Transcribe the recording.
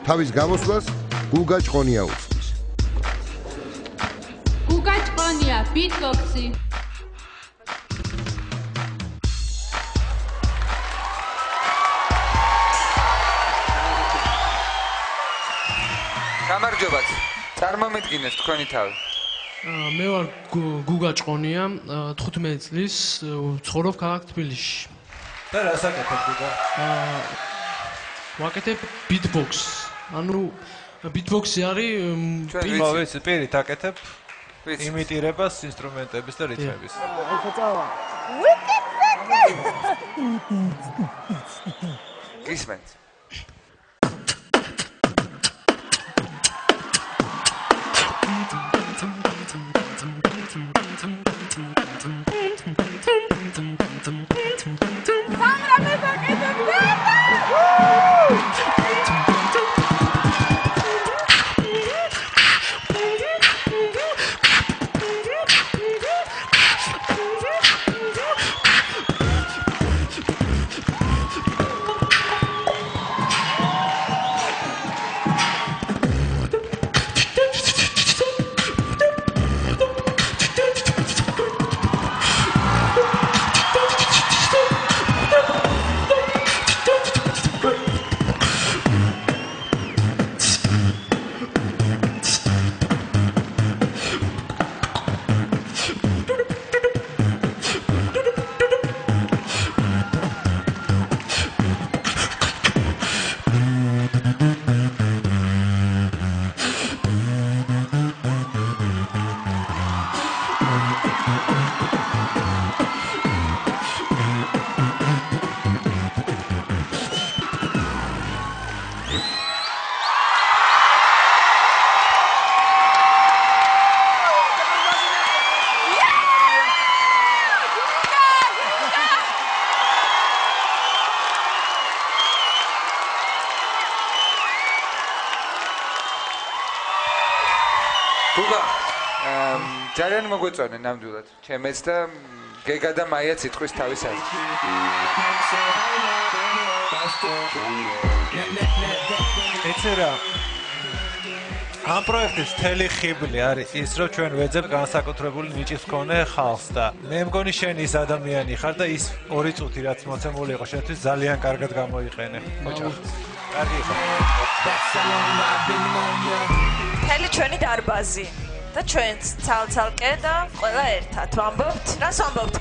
თავის გამოსვლას გუგა ჭყონია უწევს. გუგა ჭყონია, ბიტბოქსი. გამარჯობათ. წარმომიდგინეთ თქვენი თავი. მე ვარ გუგა ჭყონია, 15 წლის, ცხოვრობ ქალაქ თბილისში. და რას აკეთებ გუგა? ვაკეთებ beatbox. ანუ beatbox-ი არის ვიცი, პირით აკეთებ იმიტირებას ინსტრუმენტების და რითმების. გისმენთ. გუგა, ძალიან მოგვეწონა ნამდვილად. ჩემეც და გეგა და მაიაც იტყვის თავის აზრს. ეცე რა. ამ პროექტის მთელი ხიბლი არის ის, რომ ჩვენ ვეძებ განსაკუთრებული ნიჭის მქონე ხალხს და მე მგონი შენ ის ადამიანი ხარ და ის 2 წუთი რაც მოცემული იყო შენთვის ძალიან კარგად გამოიყენე. ოჯახ. კარგი იყო. მთელი ჩვენი დარბაზი და ჩვენც ცალ-ცალკე და ყველა ერთად ვამბობთ. რას ვამბობთ?